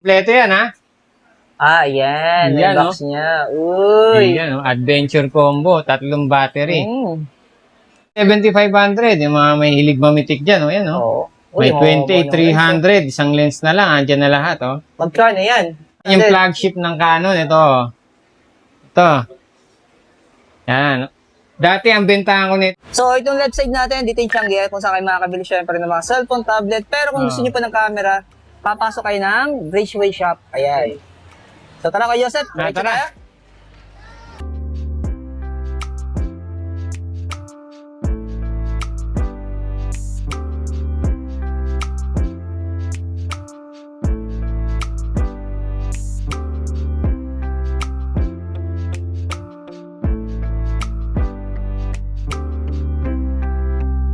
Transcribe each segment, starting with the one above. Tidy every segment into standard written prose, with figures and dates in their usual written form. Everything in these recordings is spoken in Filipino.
Kompleto yan, ha? Ayan. May Yan, box niya. Uy. Yan, adventure combo, 3 battery. Mm. 7,500, yung mga may hilig mamitik dyan, yan, Oo. May Uy, 28,300, isang lens na lang, andyan na lahat, Magkano yan? Yung flagship ng Canon, ito. Ito. Yan. Dati ang bentahan ko nito. So, itong left side natin, dito yung Changi, kung saan kayo makakabili syempre ng mga cellphone, tablet. Pero kung gusto niyo pa ng camera, papasok kayo ng Bridgeway Shop. Ayan. So, tara ko, Joseph. Diretso Tara. tayo.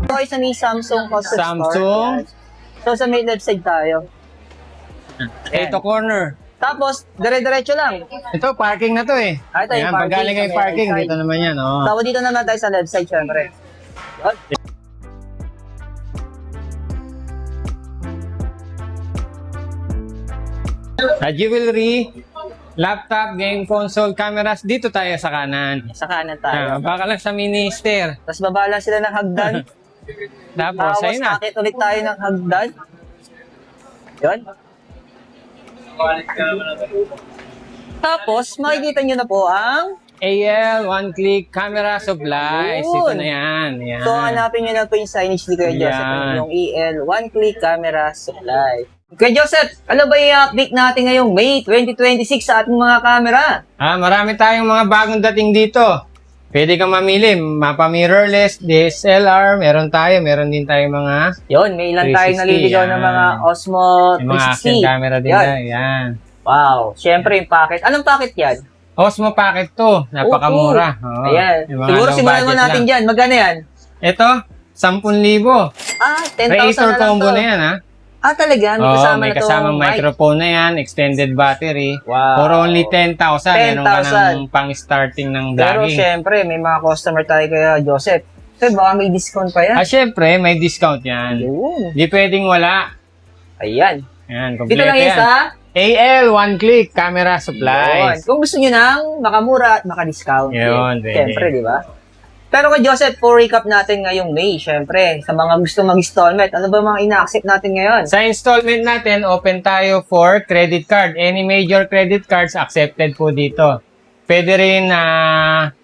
So, isa may Samsung Custom Samsung. Store. So, sa may left side tayo. Ito corner. Tapos, dire-diretso lang. Ito, parking na to eh. Ito yung Ayan, parking. pag galing kayo Sa may parking, right side. dito naman yan, Tapos dito naman tayo sa left side, syempre. Yun. Sa jewelry, laptop, game console, cameras, dito tayo sa kanan. Sa kanan tayo. Baka lang sa minister. Tapos babala sila ng hagdan. Tapos, Tapos ayun na. akit ulit tayo ng hagdan. Yun. Tapos, makikita nyo na po ang... AL, one-click camera supplies. Yun. Ito na yan. Yan. So, hanapin nyo na po yung signage ni Kuya Joseph. Yan. Yung EL, one-click camera supply. Kuya Joseph, ano ba yung update natin ngayong May 2026 sa ating mga camera? Marami tayong mga bagong dating dito. Pwede kang mamili. Mapa mirrorless, DSLR, meron din tayong mga Yun, may ilan tayong 360, naliligaw ng mga yan. Osmo yung mga 360. action camera din Yan. na. Yan. Wow. Siyempre yung packet. Anong packet yan? Osmo Pocket to. Napakamura. Oo. Ayan. Yung mga Siguro low simulan mo budget natin lang. dyan. Magkano yan? Ito, 10,000. 10,000 Creator na lang combo to. na yan, ha? Talaga? May Oo, kasama may na to. kasamang microphone na yan, extended battery. Wow. For only 10,000. Meron ka 10,000. ng pang-starting ng Pero vlogging. syempre, may mga customer tayo kaya Joseph. So, baka may discount pa yan. Syempre, may discount yan. Yun. Di pwedeng wala. Ayan. Yan, Dito kompleto lang yan yan. sa... AL, one-click, camera Yun. supplies. Kung gusto nyo nang makamura at makadiscount. Yun, pwede. Syempre, di ba? Pero kay Joseph, for recap natin ngayong May, syempre, sa mga gusto mag-installment, ano ba mga ina-accept natin ngayon? Sa installment natin, open tayo for credit card. Any major credit cards accepted po dito. Pwede rin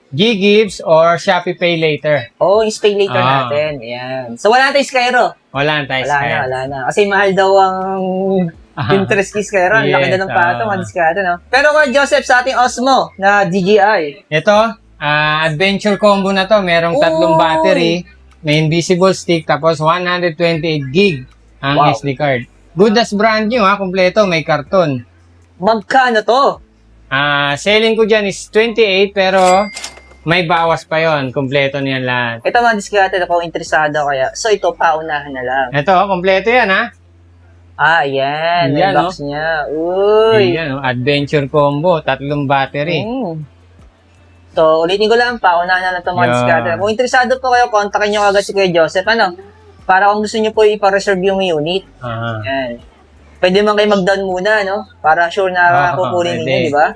G-Gives or Shopee Pay Later. Oh, yung pay later Ah. natin. Ayan. So, wala na tayo Skyro. Wala na tayo Wala na. Kasi mahal daw ang interest kay Skyro. Ang laki Yes, na ng pato, madiskado, no? Pero kay Joseph, sa ating Osmo na DJI, Ito, adventure combo na to. Merong 3 Uy! battery, may invisible stick, tapos 128 gig ang Wow. SD card. Good as brand new, kompleto, may karton. magkano to? Selling ko dyan is 28, pero may bawas pa yon, kompleto niyan lahat. Ito mga diskarte na kung interesado kaya. So, ito, paunahan na lang. Ito, kompleto yan, ha? Ayan. May Yan, box niya. Uy. Ayan, adventure combo, 3 battery. So, ulitin ko lang, paunahan na lang ito mga Yeah. diskarte. Kung interesado po kayo, kontakin nyo agad si Kuya Joseph. Para kung gusto nyo po ipa-reserve yung unit. Ah. Yan. Pwede man kayo mag-down muna, no? Para sure na kukunin ninyo, pwede. di ba?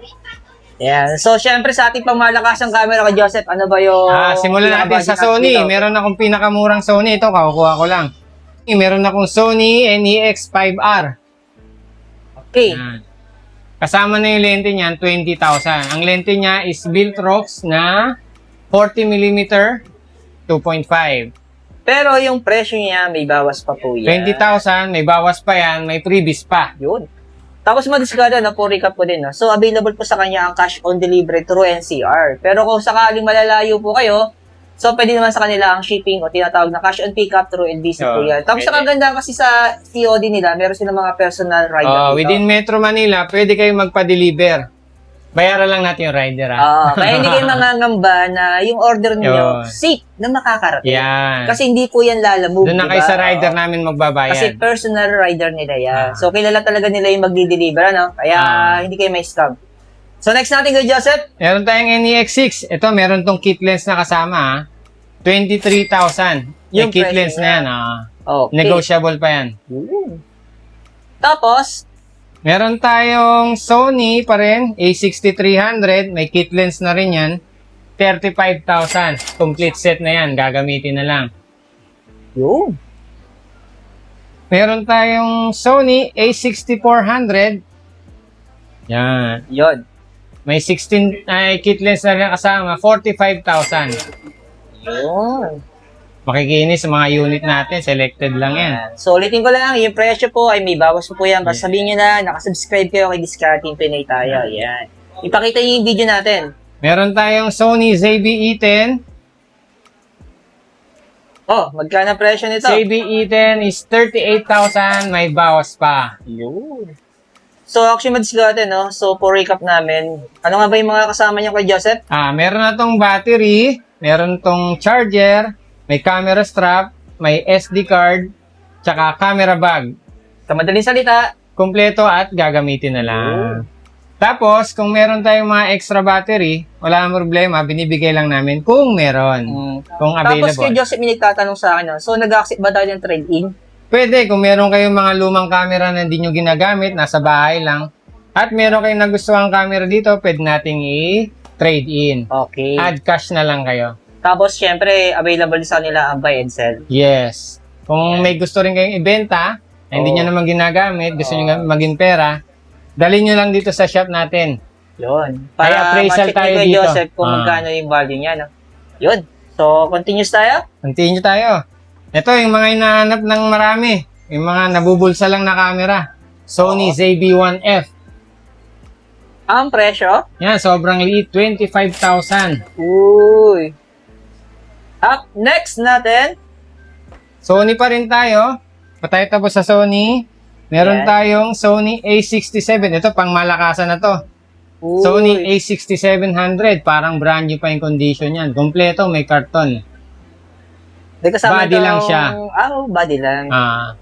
Yan. So, syempre sa ating pangmalakasang camera kay Joseph, ano ba yung... Simulan natin sa Sony. Meron akong pinakamurang Sony. Ito, kakukuha ko lang. Meron akong Sony NEX5R. Okay. Yan. Kasama na yung lente niyan, 20,000. Ang lente niya is Viltrox na 40mm 2.5. Pero yung presyo niya, may bawas pa po yan. 20,000, may bawas pa yan, may freebies pa. Yun. Tapos madiskada na po, recap ko din. No? So, available po sa kanya ang cash on delivery through NCR. Pero kung sakaling malalayo po kayo, so pwede naman sa kanila ang shipping o tinatawag na cash on pickup through NBC po yan. Tapos pwede. sa kagandahan kasi sa COD nila, meron silang mga personal rider dito. Within Metro Manila, pwede kayo magpa-deliver. Bayaran lang natin yung rider, Kaya hindi kayo mangangamba na yung order niyo Yun. safe na makakarating. Yan. Kasi hindi po yan lalamove. Doon na diba? kayo sa rider namin magbabayad. Kasi personal rider nila yan. So, kilala talaga nila yung magdi-deliver, ano? Kaya hindi kayo may scam. So, next natin ko, Joseph. Meron tayong NEX6. Ito, meron tong kit lens na kasama, 23,000. Yung kit presyo lens na niya. yan, Okay. negotiable pa yan. Tapos, Meron tayong Sony pa rin, A6300. May kit lens na rin yan. 35,000. Complete set na yan. Gagamitin na lang. Yun. Meron tayong Sony A6400. Yan. Yun. May 16 kit lens na rin kasama. 45,000. Yun. Makikinis sa mga unit natin. Selected lang yan. So, ulitin ko lang, yung presyo po ay may bawas po yan. Basta sabihin nyo na, nakasubscribe kayo kay Discarding Pinay tayo. Yan. Ipakita nyo yung video natin. Meron tayong Sony ZV-E10. Oh, magkano ang presyo nito? ZV-E10 is 38,000. May bawas pa. Yun. So, actually, madiskarte, no? So, for recap namin, ano nga ba yung mga kasama niyo kay Joseph? Meron na tong battery. Meron tong charger. May camera strap. May SD card. Tsaka camera bag. Sa madaling salita, Kompleto at gagamitin na lang. Tapos, kung meron tayong mga extra battery, wala nang problema, binibigay lang namin kung meron. Kung available. tapos kay Joseph, may nagtatanong sa akin, no? So, nag-accept ba tayo ng trade-in? Pwede, kung meron kayong mga lumang camera na hindi nyo ginagamit, nasa bahay lang, at meron kayong nagustuhan camera dito, pwede nating i-trade in. Okay. Add cash na lang kayo. Tapos, syempre, available sa nila ang buy and sell. Yes. Kung may gusto rin kayong ibenta, na hindi nyo naman ginagamit, gusto nyo maging pera, dalhin nyo lang dito sa shop natin. Yun. Ay, Para appraisal ma-check tayo ni Kuya dito. Joseph kung magkano yung value niya, no? Yun. So, continuous tayo? Continue tayo. Ito, yung mga hinahanap ng marami. Yung mga nabubulsa lang na camera. Sony ZV-1F. Ang presyo? Yan, sobrang liit. 25,000. Uy. Up next natin, Sony pa rin tayo. Patay tapos sa Sony. Meron Yan. tayong Sony A67. Ito, pang malakasan na to. Uy. Sony A6700. Parang brand new pa yung condition yan. Kompleto, may karton. May kasama Body lang siya. Body lang.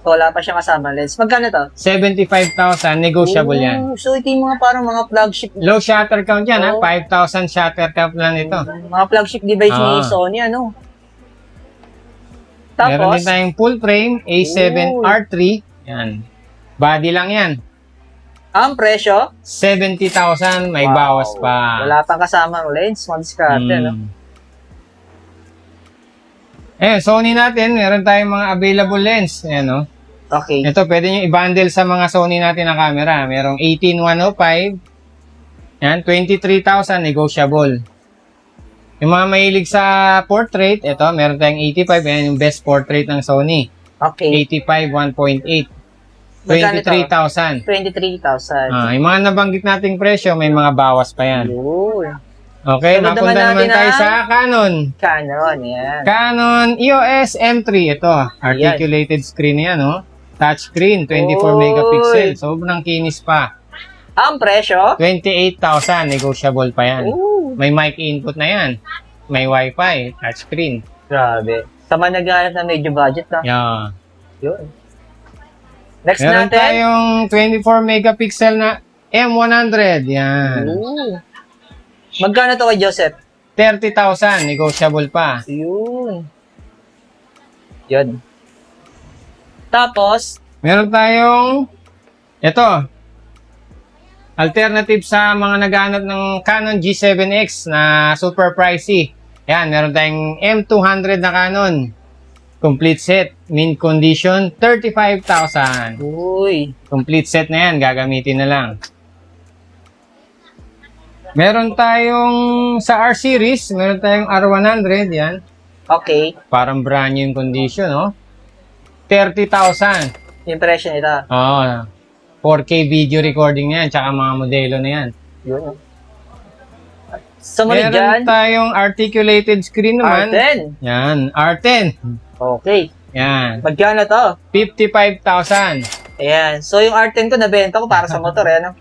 So, wala pa siyang kasama lens. Magkano to? 75,000. Negotiable yan. So, ito yung mga parang mga flagship. Low shutter count yan, Oh. 5,000 shutter count lang ito. Mga flagship device ni Sony, ano? Meron Tapos, din tayong full frame, A7R3. Yan. Body lang yan. ang presyo? 70,000, may bawas pa. Wala pang kasama ang lens. Mag-discard, ano? Sony natin, meron tayong mga available lens. Ayan, no? Okay. Ito, pwede nyo i-bundle sa mga Sony natin na camera. Merong 18-105. Yan, 23,000, negotiable. Yung mga mahilig sa portrait, ito, meron tayong 85. Yan, yung best portrait ng Sony. Okay. 85, 1.8. Magkano ito? 23,000. 23,000. Yung mga nabanggit nating presyo, may mga bawas pa yan. Yun. Okay, Sunod napunta naman naman natin tayo ang sa Canon. Canon, yan. Canon EOS M3. Ito, articulated screen yan, no? Touchscreen, 24 Oy. megapixel. Sobrang kinis pa. Ang presyo? 28,000, negotiable pa yan. Ooh. May mic input na yan. May wifi, touchscreen. Grabe. Sa mga naghahanap na medyo budget, na. Yeah. Yun. Next Meron natin. tayong 24 megapixel na M100. Yan. Ooh. Magkano to kay Joseph? 30,000, negotiable pa. Yun. Yun. Tapos, Meron tayong ito. Alternative sa mga naghahanap ng Canon G7X na super pricey. Yan, meron tayong M200 na Canon. Complete set, mint condition, 35,000. uy. Complete set na yan, gagamitin na lang. Meron tayong sa R series, meron tayong R100, yan. Okay. Parang brand new yung condition, no? 30,000. Yung presyo nito. Oo. 4K video recording na yan, tsaka mga modelo na yan. Yun. Sumunod Meron dyan, tayong articulated screen naman. R10. Yan, R10. Okay. Yan, Magkano to? 55,000. Ayan. So, yung R10 ko, nabenta ko para sa motor, eh, no?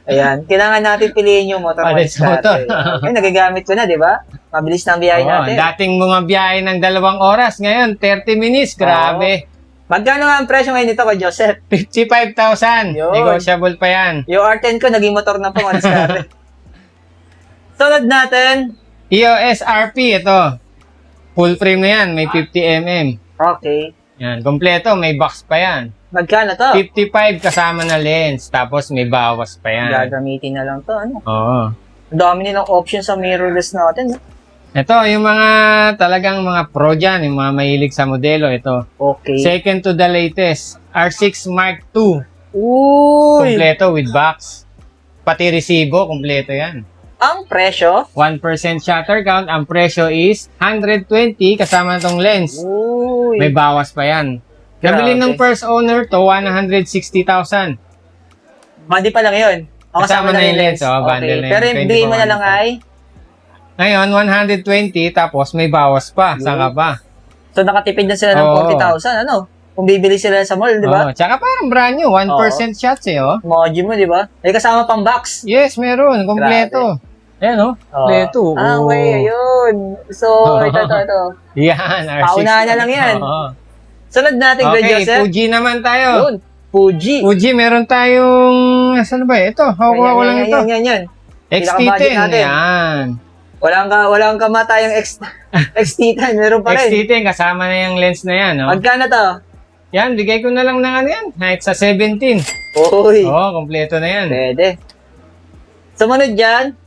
Ayan. Kailangan natin piliin yung motor. Palit sa motor. Okay, nagagamit ko na, di ba? Mabilis na ang biyahe Oo, natin. dating mga biyahe ng 2 oras, ngayon 30 minutes, grabe. Magkano nga ang presyo ngayon nito kay Joseph? 55,000. Yun. Negotiable pa yan. Yung R10 ko, naging motor na po. Sunod natin. EOS RP, ito. Full frame na yan, may 50mm. Okay. Yan, kompleto, may box pa yan. Magkano to? 55 kasama na lens. Tapos may bawas pa yan. Gagamitin na lang to. Ano? Oo. Ang dami nilang option sa mirrorless natin. No? Ito, yung mga talagang mga pro dyan, yung mga mahilig sa modelo, ito. Okay. Second to the latest, R6 Mark II. Uy! Kompleto with box. Pati resibo, kompleto yan. Ang presyo? 1% shutter count, ang presyo is 120 kasama itong lens. Uy! May bawas pa yan. Nabili ng first owner to 160,000. Bandi pa lang yun. O, Kasama na yung lens, oh, bundle na yun, Pero yung bigay mo na lang ay? Ngayon, 120 tapos may bawas pa. Saan ka pa? So, nakatipid na sila ng Oo. 40,000. Ano? Kung bibili sila sa mall, di ba? Oh, tsaka parang brand new, 1% shots eh, oh. Moji mo, di ba? May kasama pang box. Yes, meron. Kompleto. Ayan, oh. Kompleto. Ah, Oh. way, ayun. So, ito. Yan, R6. Paunahan na lang yan. Oo. Sunod natin, Greg Okay, Joseph. Fuji naman tayo. Yun. Fuji. Fuji, meron tayong, saan ba? Ito, hawak ko lang ito. Yan. XT10, Pinaka-budget natin. yan. Walang kamatayang XT10. Meron pa rin. XT10, kasama na yung lens na yan, no? Magkano to? Yan, bigay ko na lang ng ano yan. Kahit sa 17. Uy. Oo, kompleto na yan. Pwede. Sumunod dyan.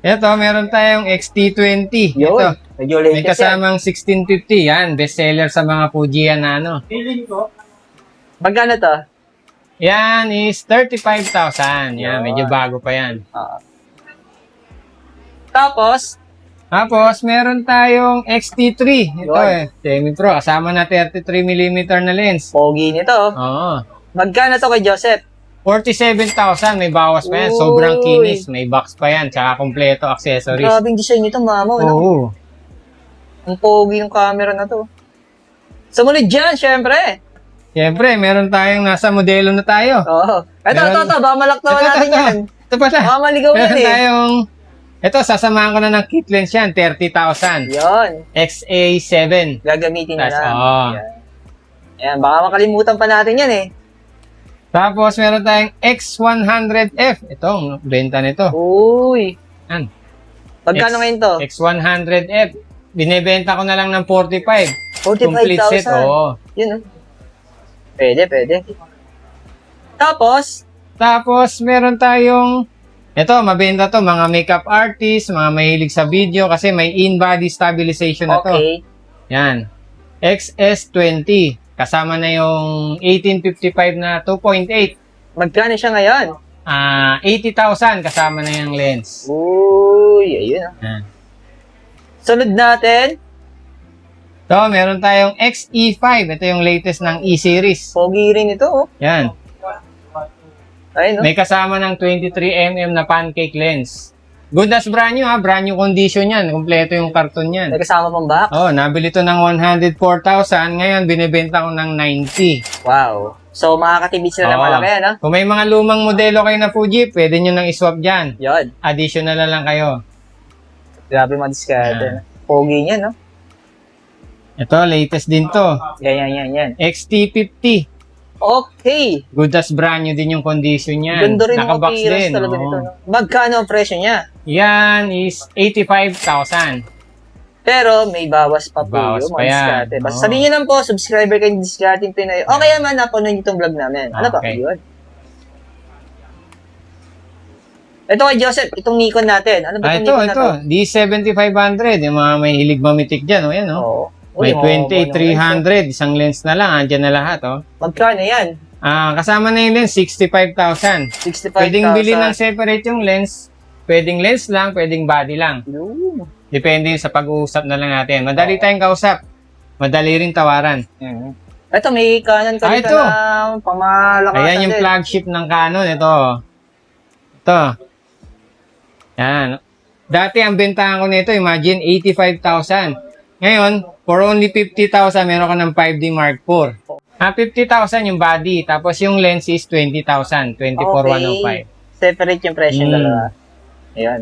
Ito, meron tayong XT20. Yun. Ito, Medyo may latest yan. kasamang 1650. Yan, bestseller sa mga Fuji yan na ano. Magkano to? Yan is 35,000. Yan, medyo bago pa yan. Tapos, Tapos, meron tayong XT3. Ito Yun. semi-pro. Kasama na 33mm na lens. pogi nito. Oo. Magkano to kay Joseph? 47,000. May bawas pa yan. Uy. Sobrang kinis. May box pa yan. Tsaka kompleto accessories. Grabing design nito, mama. Ano? Oo. Ang pogi yung camera na to. Sumunod dyan, syempre. Siyempre, meron tayong nasa modelo na tayo. Oo. Ito. Baka malaktawan Ito, natin ito. yan. Ito pala. Baka maligaw yan Meron eh. tayong, ito, sasamahan ko na ng kit lens yan, 30,000. Yun. XA7. Gagamitin na Tas, lang. oo. Yan. Yan, baka makalimutan pa natin yan eh. Tapos, meron tayong X100F. Itong benta nito. Uy. Yan. Magkano ngayon to? X100F. Binebenta ko na lang ng 45. 45,000. Complete set, oo. Yun. Pwede. Tapos, meron tayong, ito, mabenta to, mga makeup artist, mga mahilig sa video, kasi may in-body stabilization na to. okay. Yan. XS20. Kasama na yung 1855 na 2.8. Magkano siya ngayon? 80,000 kasama na yung lens. Uy, ayun. Yan. Sunod natin, So, meron tayong XE5. Ito yung latest ng E-series. pogi rin ito. Oh. Yan. Ayun, no? May kasama ng 23mm na pancake lens. Good as brand new ha. Brand new condition yan. Kompleto yung karton yan. May kasama pang box. Oh, nabili to ng 104,000. Ngayon, binibenta ko ng 90. Wow. So, makakatibid sila ng Oo. malaki, ano? Kung may mga lumang modelo kayo na Fuji, pwede nyo nang iswap dyan. Yun. Additional na lang kayo. Grabe madiskarte. Pogi niya, no? Ito, latest din to. Yan. XT50. Okay. Good as brand new din yung condition yan. Ganda rin ang Nakabox appearance din. talaga oo. nito. No? Magkano ang presyo niya? Yan is 85,000. Pero may bawas pa po Bawas yun, pa mga yan. diskarte. Basta Oo. sabihin nyo lang po, subscriber kayo ng Discarding Pinoy. O kaya man, napanood nyo itong vlog namin. Ano ba? Okay. Yun. Ito kay Joseph, itong Nikon natin. Ano ba itong Ito, Nikon na to? D7500. Yung mga may hilig mamitik dyan. O, yan, o. Oo. May Uy, mga 28-300. Isang lens na lang. Andyan na lahat, o. Magkano yan? Kasama na yung lens, 65,000. 65,000. Pwedeng bilhin ng separate yung lens. Pwedeng lens lang, pwedeng body lang. Yun. Depende yun sa pag-uusap na lang natin. Madali tayong kausap. Madali rin tawaran. Ito, may Canon ka ito. na pamalakasan Ayan yung din. flagship ng Canon. Ito. Yan. Dati ang bentahan ko nito, imagine, 85,000. Ngayon, for only 50,000, meron ka ng 5D Mark IV. 50,000 yung body. Tapos yung lens is 20,000. 24,105. Separate yung presyo dalawa. Ayan.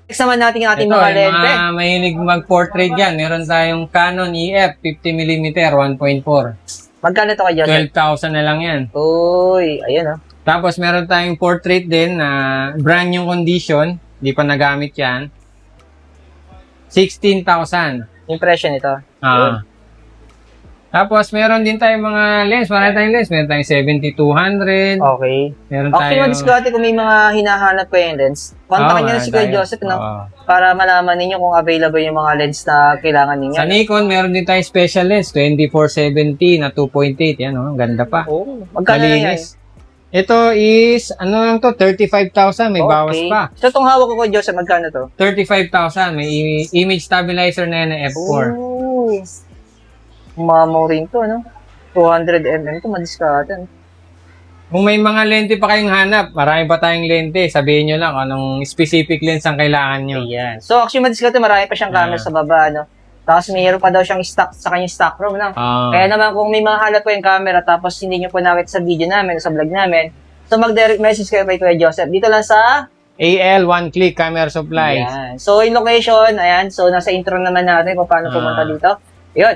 Next naman natin yung ating mga lente. Ito, mga mahilig mag-portrait yan. Meron tayong Canon EF 50mm 1.4. Magkano ito kay Joseph? 12,000 na lang yan. Uy, ayan Tapos meron tayong portrait din na brand new condition. Hindi pa nagamit yan. 16,000. Yung presyo nito. Ah. Tapos, meron din tayong mga lens. Marami tayong lens. Meron tayong 70-200. Okay. Meron Actually, tayong... madiskarte kung may mga hinahanap ko yung lens. Kontakin niyo na si Kuya Joseph, no? Para malaman ninyo kung available yung mga lens na kailangan ninyo. Sa Nikon, meron din tayong special lens. 24-70 na 2.8. Yan, oh. Ang ganda pa. Oh, magkano na yan? Malinis. Ito is, ano lang to, 35,000. May bawas pa. So, itong hawak ko, Kuya Joseph, magkano to? 35,000. May image stabilizer na yan na F4. Oh. Mamaw rin to, no? 200mm to, madiskarte. Kung may mga lente pa kayong hanap, marami pa tayong lente. Sabihin nyo lang anong specific lens ang kailangan nyo. Ayan. So, actually, madiskarte, marami pa siyang camera sa baba, no? Tapos, mayroon pa daw siyang stock sa kanyang stock room, no? Kaya naman, kung may mga hanap po yung camera, tapos hindi nyo po nakita sa video namin, o sa vlog namin, so, mag-direct message kayo kay Kuya Joseph. Dito lang sa AL One Click Camera Supplies. Ayan. So, yung location, ayan. So, nasa intro naman natin kung paano pumunta dito. Yun.